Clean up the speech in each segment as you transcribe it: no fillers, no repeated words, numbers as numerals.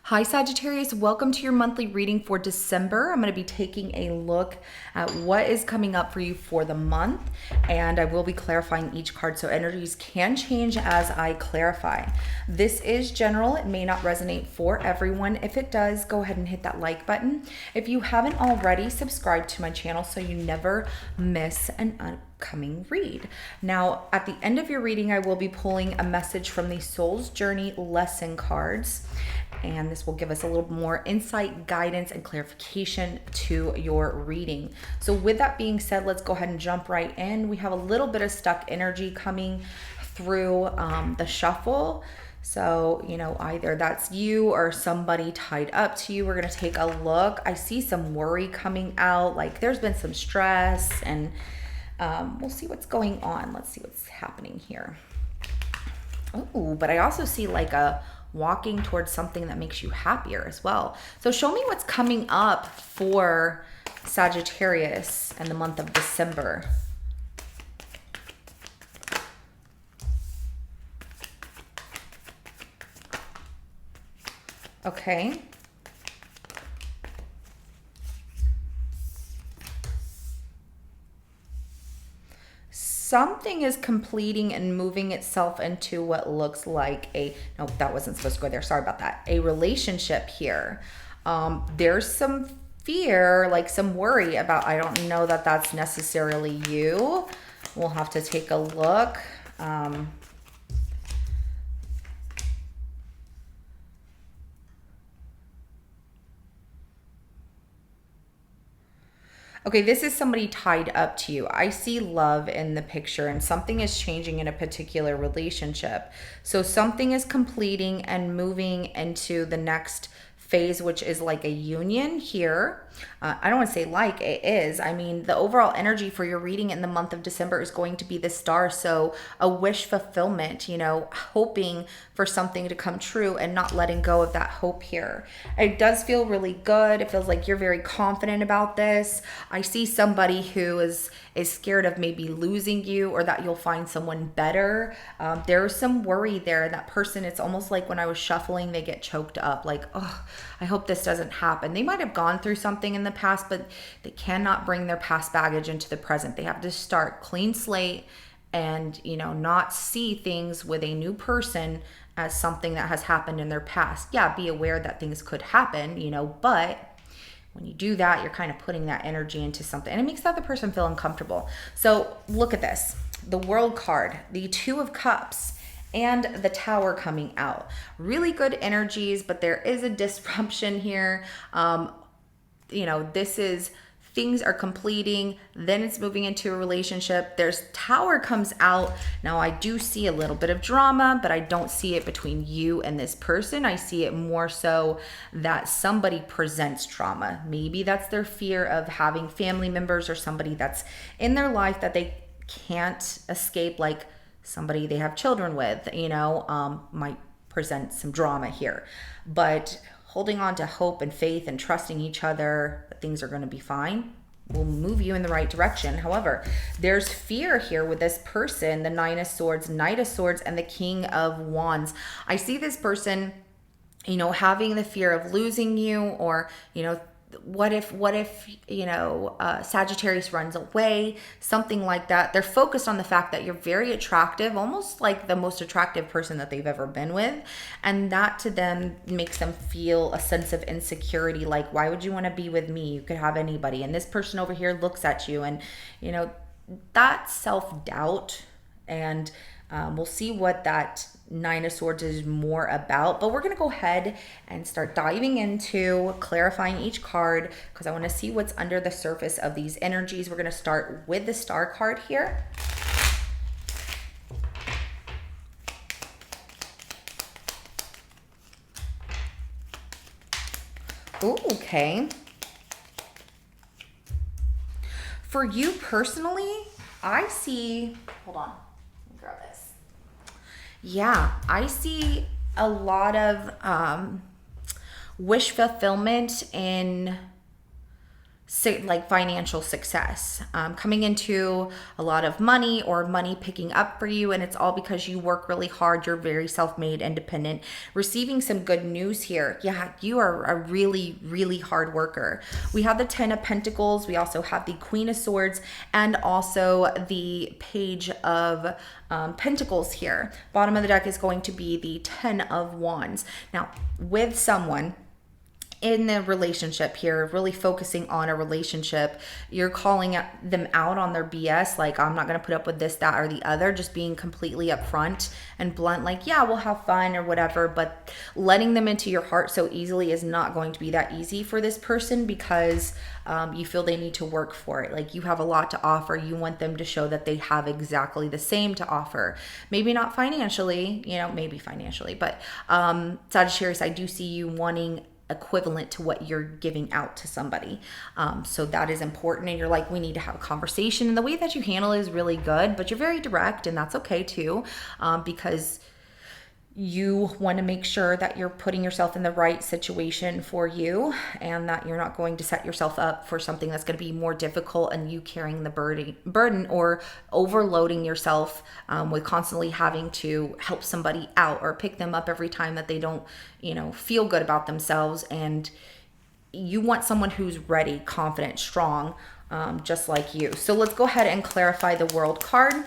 Hi Sagittarius, welcome to your monthly reading for December. I'm going to be taking a look at what is coming up for you for the month, and I will be clarifying each card, so energies can change as I clarify. This is general. It may not resonate for everyone. If it does, go ahead and hit that like button. If you haven't already, subscribe to my channel so you never miss an upcoming read. Now, at the end of your reading, I will be pulling a message from the Soul's Journey lesson cards, and this will give us a little more insight, guidance, and clarification to your reading. So with that being said, let's go ahead and jump right in. We have a little bit of stuck energy coming through the shuffle. So, either that's you or somebody tied up to you. We're going to take a look. I see some worry coming out, like there's been some stress, and we'll see what's going on. Let's see what's happening here. Oh, but I also see like a walking towards something that makes you happier as well. So show me what's coming up for Sagittarius in the month of December. Okay. Something is completing and moving itself into what looks like no, that wasn't supposed to go there. Sorry about that. A relationship here. There's some fear, like some worry about, I don't know that that's necessarily you. We'll have to take a look. Okay, this is somebody tied up to you. I see love in the picture, and something is changing in a particular relationship. So something is completing and moving into the next phase, which is like a union here. I don't want to say like, it is. I mean, the overall energy for your reading in the month of December is going to be the star. So a wish fulfillment, hoping for something to come true and not letting go of that hope here. It does feel really good. It feels like you're very confident about this. I see somebody who is scared of maybe losing you, or that you'll find someone better. There's some worry there. That person, it's almost like when I was shuffling, they get choked up, like, oh, I hope this doesn't happen. They might have gone through something in the past, but they cannot bring their past baggage into the present. They have to start clean slate and, not see things with a new person as something that has happened in their past. Yeah, be aware that things could happen, but when you do that, you're kind of putting that energy into something, and it makes the other person feel uncomfortable. So look at this. The World card, the Two of Cups, and the Tower coming out. Really good energies, but there is a disruption here. This is things are completing, then it's moving into a relationship. There's Tower comes out. Now I do see a little bit of drama, but I don't see it between you and this person. I see it more so that somebody presents trauma. Maybe that's their fear of having family members or somebody that's in their life that they can't escape, like somebody they have children with, might present some drama here. But holding on to hope and faith and trusting each other that things are going to be fine will move you in the right direction. However, there's fear here with this person, the Nine of Swords, Knight of Swords, and the King of Wands. I see this person, having the fear of losing you, or, what if Sagittarius runs away, something like that. They're focused on the fact that you're very attractive, almost like the most attractive person that they've ever been with, and that to them makes them feel a sense of insecurity, like, why would you want to be with me? You could have anybody. And this person over here looks at you, and that self-doubt, and we'll see what that Nine of Swords is more about, but we're going to go ahead and start diving into clarifying each card, because I want to see what's under the surface of these energies. We're going to start with the Star card here. Ooh, okay. For you personally, I see, hold on. Yeah, I see a lot of wish fulfillment in like financial success, coming into a lot of money or money picking up for you. And it's all because you work really hard. You're very self-made, independent, receiving some good news here. Yeah, you are a really, really hard worker. We have the 10 of Pentacles. We also have the Queen of Swords and also the Page of Pentacles here. Bottom of the deck is going to be the 10 of Wands. Now, with someone in the relationship here, really focusing on a relationship, you're calling them out on their BS, like, I'm not going to put up with this, that, or the other, just being completely upfront and blunt, like, yeah, we'll have fun or whatever, but letting them into your heart so easily is not going to be that easy for this person, because you feel they need to work for it. Like, you have a lot to offer. You want them to show that they have exactly the same to offer. Maybe not financially, maybe financially, but Sagittarius, I do see you wanting equivalent to what you're giving out to somebody. So that is important. And you're like, we need to have a conversation. And the way that you handle it is really good, but you're very direct, and that's okay too, because you want to make sure that you're putting yourself in the right situation for you, and that you're not going to set yourself up for something that's going to be more difficult and you carrying the burden or overloading yourself with constantly having to help somebody out or pick them up every time that they don't, feel good about themselves. And you want someone who's ready, confident, strong, just like you. So let's go ahead and clarify the World card.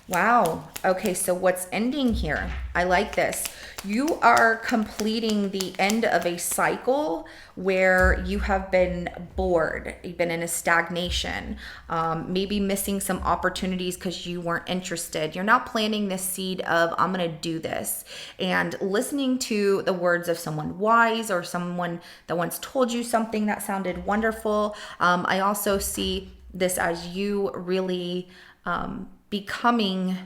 Wow. Okay, so what's ending here? I like this. You are completing the end of a cycle where you have been bored. You've been in a stagnation, maybe missing some opportunities because you weren't interested. You're not planting this seed of, I'm going to do this, and listening to the words of someone wise or someone that once told you something that sounded wonderful. I also see this as you really becoming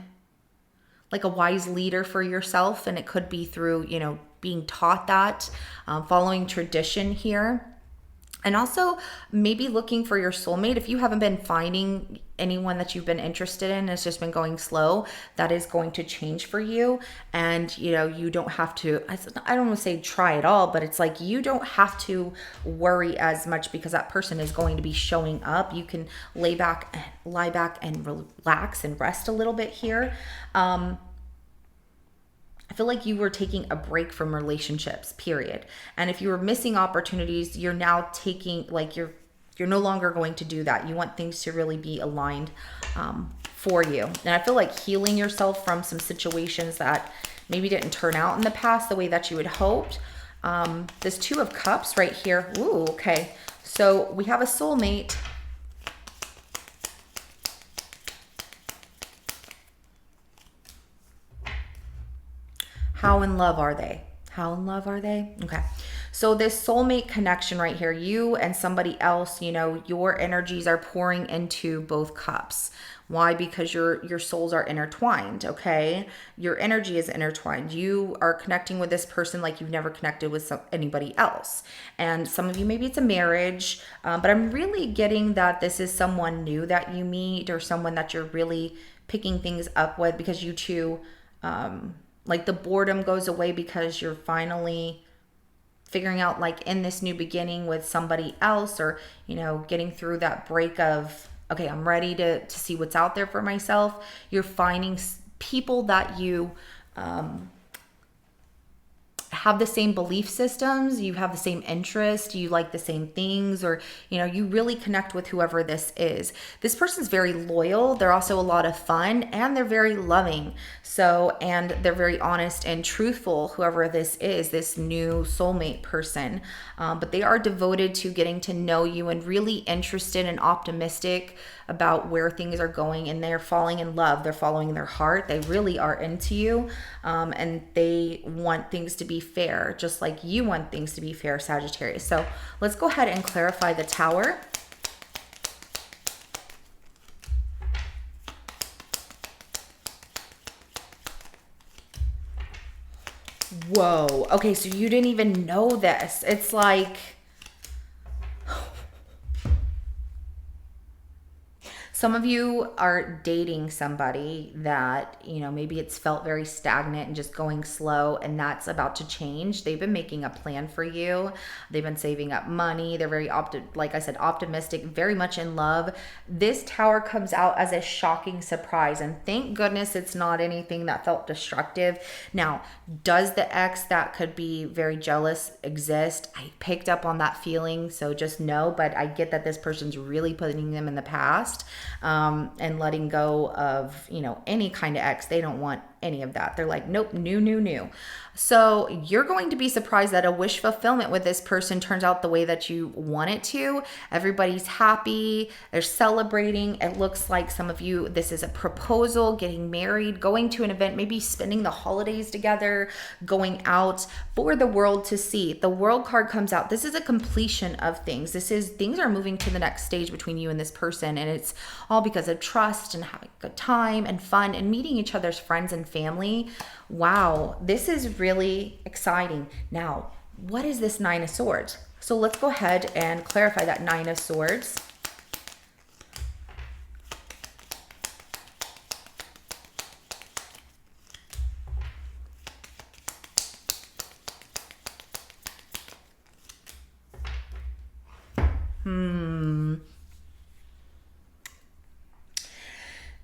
like a wise leader for yourself. And it could be through, being taught that, following tradition here. And also maybe looking for your soulmate. If you haven't been finding anyone that you've been interested in, it's just been going slow, that is going to change for you. And, you don't have to, I don't want to say try it all, but it's like you don't have to worry as much because that person is going to be showing up. You can lie back and relax and rest a little bit here. I feel like you were taking a break from relationships, period. And if you were missing opportunities, you're now taking, like, you're no longer going to do that. You want things to really be aligned for you. And I feel like healing yourself from some situations that maybe didn't turn out in the past the way that you had hoped. This Two of Cups right here. Ooh, okay. So we have a soulmate. How in love are they? How in love are they? Okay. So this soulmate connection right here, you and somebody else, your energies are pouring into both cups. Why? Because your souls are intertwined, okay? Your energy is intertwined. You are connecting with this person like you've never connected with anybody else. And some of you, maybe it's a marriage, but I'm really getting that this is someone new that you meet, or someone that you're really picking things up with, because you two, like, the boredom goes away because you're finally figuring out, like, in this new beginning with somebody else, or, getting through that break of, okay, I'm ready to see what's out there for myself. You're finding people that you have the same belief systems, you have the same interest, you like the same things, or, you really connect with whoever this is. This person's very loyal. They're also a lot of fun, and they're very loving. So, and they're very honest and truthful, whoever this is, this new soulmate person. But they are devoted to getting to know you and really interested and optimistic about where things are going, and they're falling in love. They're following their heart. They really are into you, and they want things to be fair, just like you want things to be fair, Sagittarius. So let's go ahead and clarify the Tower. Whoa. Okay, so you didn't even know this. It's like, Some of you are dating somebody that, maybe it's felt very stagnant and just going slow, and that's about to change. They've been making a plan for you. They've been saving up money. They're very, like I said, optimistic, very much in love. This Tower comes out as a shocking surprise, and thank goodness it's not anything that felt destructive. Now, does the ex that could be very jealous exist? I picked up on that feeling, so just know, but I get that this person's really putting them in the past. And letting go of, any kind of ex. They don't want any of that. They're like, nope, new. So you're going to be surprised that a wish fulfillment with this person turns out the way that you want it to. Everybody's happy. They're celebrating. It looks like some of you, this is a proposal, getting married, going to an event, maybe spending the holidays together, going out for the world to see. The World card comes out. This is a completion of things. Things are moving to the next stage between you and this person. And it's all because of trust and having a good time and fun and meeting each other's friends and family. Wow, this is really exciting. Now, what is this Nine of Swords? So let's go ahead and clarify that Nine of Swords.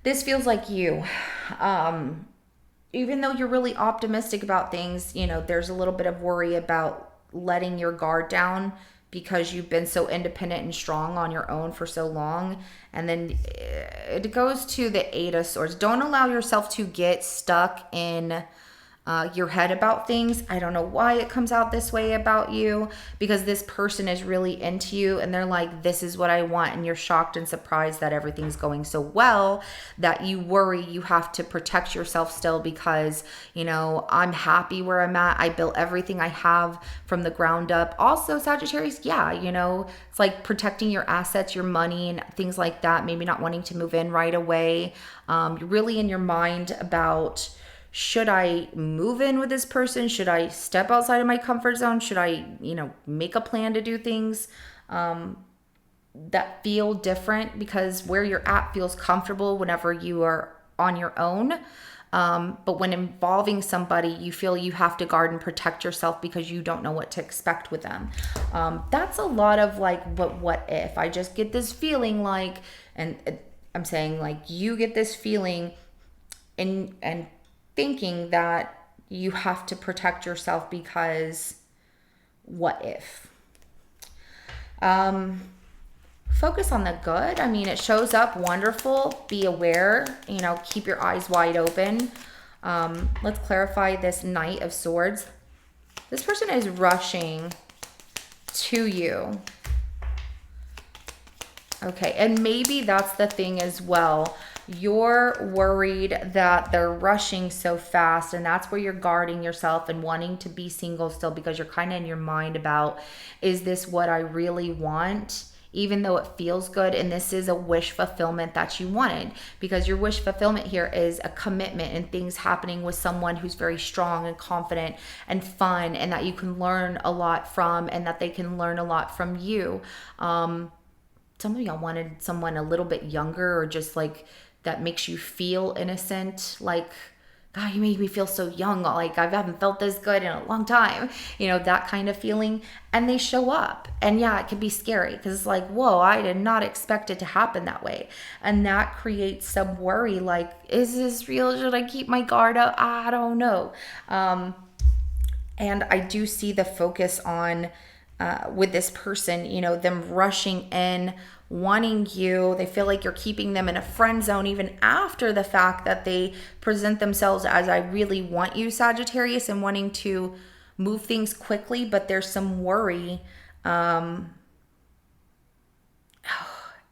This feels like you. Even though you're really optimistic about things, there's a little bit of worry about letting your guard down because you've been so independent and strong on your own for so long. And then it goes to the Eight of Swords. Don't allow yourself to get stuck in your head about things. I don't know why it comes out this way about you, because this person is really into you and they're like, this is what I want. And you're shocked and surprised that everything's going so well that you worry you have to protect yourself still because, I'm happy where I'm at. I built everything I have from the ground up. Also, Sagittarius, it's like protecting your assets, your money and things like that. Maybe not wanting to move in right away. You're really in your mind about, should I move in with this person? Should I step outside of my comfort zone? Should I, make a plan to do things that feel different? Because where you're at feels comfortable whenever you are on your own. But when involving somebody, you feel you have to guard and protect yourself because you don't know what to expect with them. That's a lot of like, but what if? I just get this feeling like, and I'm saying like you get this feeling and thinking that you have to protect yourself because what if? Focus on the good. I mean, it shows up wonderful. Be aware, keep your eyes wide open. Let's clarify this Knight of Swords. This person is rushing to you. Okay, and maybe that's the thing as well. You're worried that they're rushing so fast, and that's where you're guarding yourself and wanting to be single still because you're kind of in your mind about, is this what I really want? Even though it feels good, and this is a wish fulfillment that you wanted, because your wish fulfillment here is a commitment and things happening with someone who's very strong and confident and fun, and that you can learn a lot from, and that they can learn a lot from you. Some of y'all wanted someone a little bit younger, or just like that makes you feel innocent, like, God, you made me feel so young, like I haven't felt this good in a long time, that kind of feeling. And they show up, and yeah, it can be scary because it's like, whoa, I did not expect it to happen that way. And that creates some worry, like, is this real? Should I keep my guard up? I don't know. And I do see the focus on with this person, them rushing in, wanting you. They feel like you're keeping them in a friend zone even after the fact that they present themselves as, I really want you, Sagittarius, and wanting to move things quickly, but there's some worry.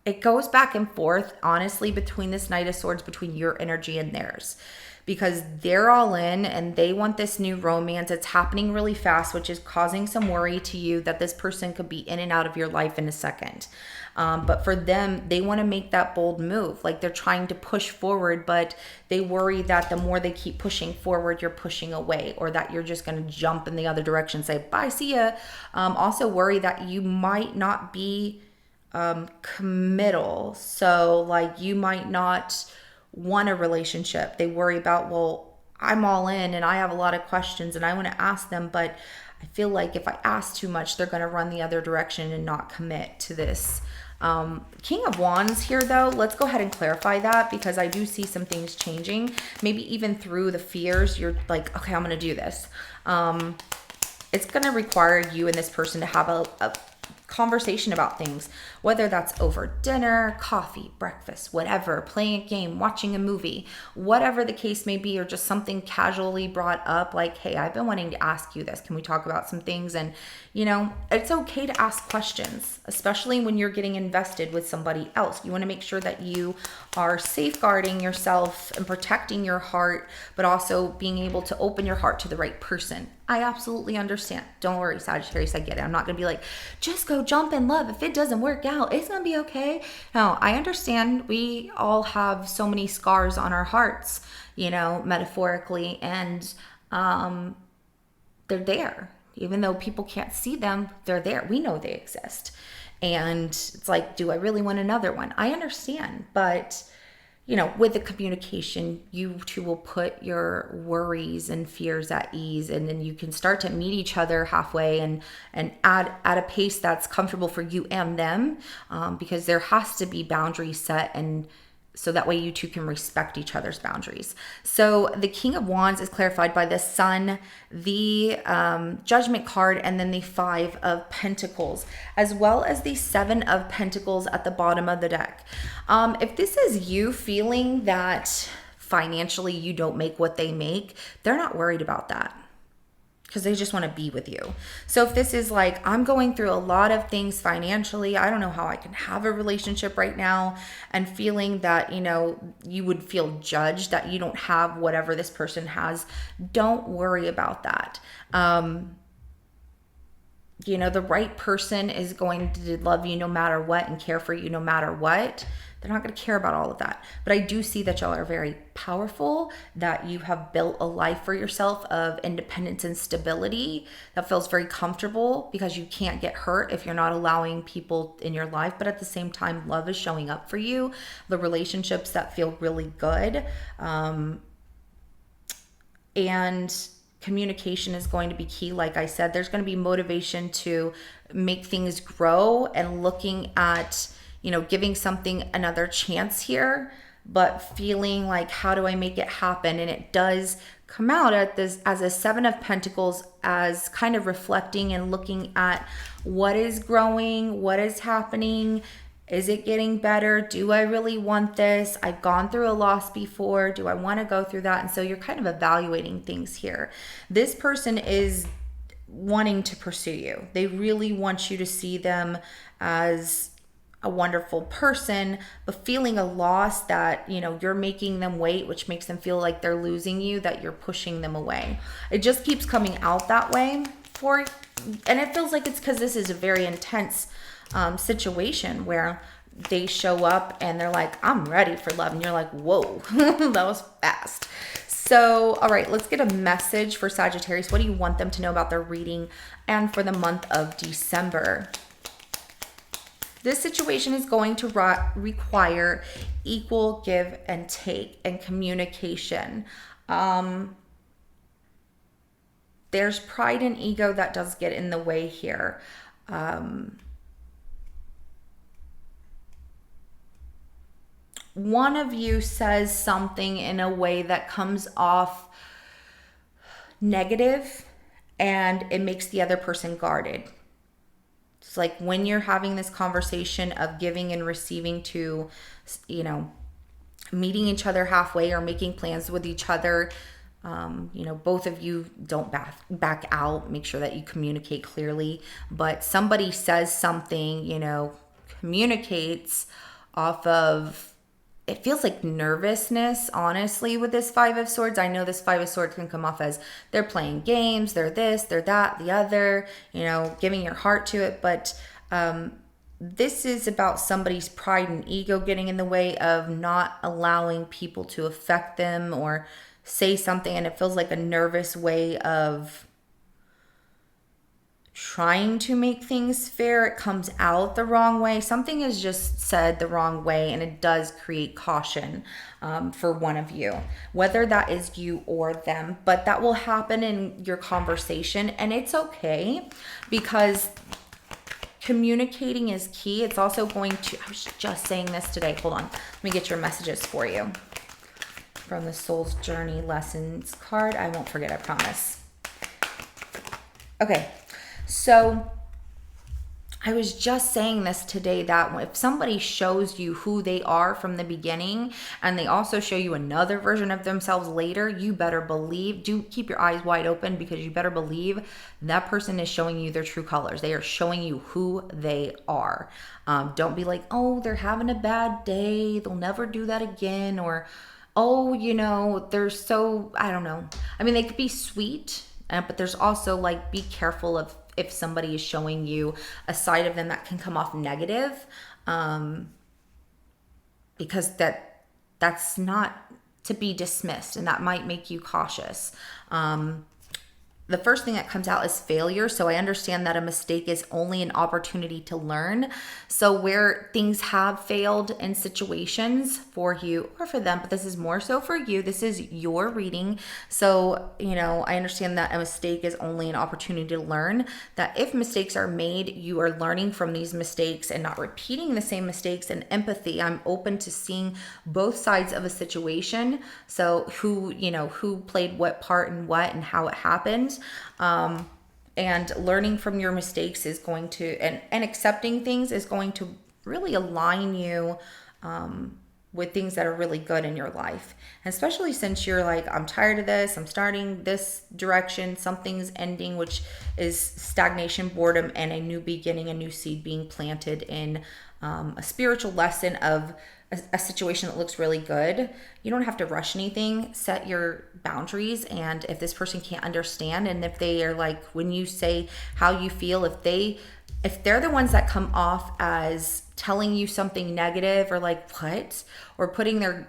It goes back and forth, honestly, between this Knight of Swords, between your energy and theirs. Because they're all in and they want this new romance. It's happening really fast, which is causing some worry to you that this person could be in and out of your life in a second. But for them, they want to make that bold move. Like they're trying to push forward, but they worry that the more they keep pushing forward, you're pushing away, or that you're just going to jump in the other direction, say, bye, see ya. Also worry that you might not be committal. So like you might not want a relationship. They worry about, well, I'm all in and I have a lot of questions and I want to ask them, but I feel like if I ask too much, they're going to run the other direction and not commit to this. King of Wands here though, let's go ahead and clarify that, because I do see some things changing. Maybe even through the fears, you're like, okay, I'm going to do this. It's going to require you and this person to have a conversation about things, whether that's over dinner, coffee, breakfast, whatever, playing a game, watching a movie, whatever the case may be, or just something casually brought up like, hey, I've been wanting to ask you this. Can we talk about some things? And, you know, it's okay to ask questions, especially when you're getting invested with somebody else. You want to make sure that you are safeguarding yourself and protecting your heart, but also being able to open your heart to the right person. I absolutely understand. Don't worry, Sagittarius, I get it. I'm not going to be like, just go jump in love. If it doesn't work out, it's going to be okay. No, I understand. We all have so many scars on our hearts, you know, metaphorically, and they're there. Even though people can't see them, they're there. We know they exist. And it's like, do I really want another one? I understand, but you know, with the communication, you two will put your worries and fears at ease, and then you can start to meet each other halfway and at a pace that's comfortable for you and them, because there has to be boundaries set, and so that way you two can respect each other's boundaries. So the King of Wands is clarified by the Sun, the Judgment card, and then the Five of Pentacles, as well as the Seven of Pentacles at the bottom of the deck. If this is you feeling that financially you don't make what they make, they're not worried about that, because they just want to be with you. So if this is like, I'm going through a lot of things financially, I don't know how I can have a relationship right now, and feeling that, you know, you would feel judged that you don't have whatever this person has, don't worry about that. You know, the right person is going to love you no matter what and care for you no matter what. They're not going to care about all of that. But I do see that y'all are very powerful, that you have built a life for yourself of independence and stability that feels very comfortable, because you can't get hurt if you're not allowing people in your life. But at the same time, love is showing up for you. The relationships that feel really good. And communication is going to be key. Like I said, there's going to be motivation to make things grow and looking at, you know, giving something another chance here, but feeling like, how do I make it happen? And it does come out at this as a Seven of Pentacles, as kind of reflecting and looking at what is growing, what is happening. Is it getting better? Do I really want this? I've gone through a loss before. Do I want to go through that? And so you're kind of evaluating things here. This person is wanting to pursue you. They really want you to see them as a wonderful person, but feeling a loss that, you know, you're making them wait, which makes them feel like they're losing you, that you're pushing them away. It just keeps coming out that way for, and it feels like it's because this is a very intense situation where they show up and they're like, I'm ready for love. And you're like, whoa, that was fast. So, all right, let's get a message for Sagittarius. What do you want them to know about their reading and for the month of December? This situation is going to require equal give and take and communication. There's pride and ego that does get in the way here. One of you says something in a way that comes off negative and it makes the other person guarded. It's like when you're having this conversation of giving and receiving to, you know, meeting each other halfway or making plans with each other, you know, both of you don't back out. Make sure that you communicate clearly. But somebody says something, you know, communicates off of, it feels like nervousness, honestly, with this Five of Swords. I know this Five of Swords can come off as they're playing games, they're this, they're that, the other, you know, giving your heart to it. But this is about somebody's pride and ego getting in the way of not allowing people to affect them or say something. And it feels like a nervous way of trying to make things fair, it comes out the wrong way. Something is just said the wrong way, and it does create caution for one of you, whether that is you or them. But that will happen in your conversation, and it's okay, because communicating is key. It's also going to, I was just saying this today. Hold on. Let me get your messages for you from the Soul's Journey Lessons card. I won't forget, I promise. Okay. So I was just saying this today, that if somebody shows you who they are from the beginning, and they also show you another version of themselves later, you better believe, do keep your eyes wide open, because you better believe that person is showing you their true colors. They are showing you who they are. Don't be like, oh, they're having a bad day, they'll never do that again. Or, oh, you know, they're so, I don't know. I mean, they could be sweet, but there's also like, be careful of if somebody is showing you a side of them that can come off negative, because that's not to be dismissed, and that might make you cautious. The first thing that comes out is failure. So I understand that a mistake is only an opportunity to learn. So where things have failed in situations for you or for them, but this is more so for you, this is your reading. So, you know, I understand that a mistake is only an opportunity to learn, that if mistakes are made, you are learning from these mistakes and not repeating the same mistakes. And empathy, I'm open to seeing both sides of a situation. So who played what part and what and how it happened. And learning from your mistakes is going to, and accepting things is going to really align you with things that are really good in your life. And especially since you're like, I'm tired of this, I'm starting this direction, something's ending, which is stagnation, boredom, and a new beginning, a new seed being planted in a spiritual lesson of a situation that looks really good. You don't have to rush anything. Set your boundaries. And if this person can't understand, and if they are like, when you say how you feel, if they're the ones that come off as telling you something negative, or like, what, or putting their,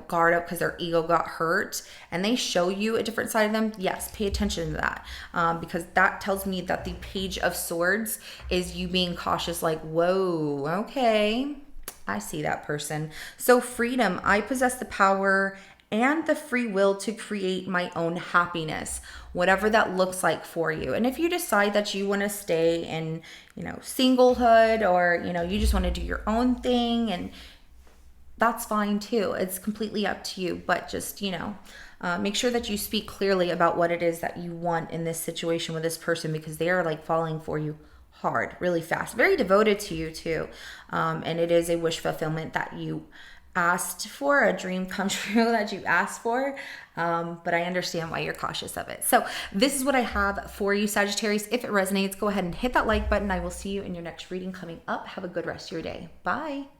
guard up because their ego got hurt, and they show you a different side of them, yes, pay attention to that. Because that tells me that the Page of Swords is you being cautious, like, whoa, okay, I see that person. So freedom, I possess the power and the free will to create my own happiness, whatever that looks like for you. And if you decide that you want to stay in, singlehood, or, you just want to do your own thing, and that's fine too. It's completely up to you. But just, make sure that you speak clearly about what it is that you want in this situation with this person, because they are like falling for you hard, really fast, very devoted to you too. And it is a wish fulfillment that you asked for, a dream come true that you asked for. But I understand why you're cautious of it. So this is what I have for you, Sagittarius. If it resonates, go ahead and hit that like button. I will see you in your next reading coming up. Have a good rest of your day. Bye.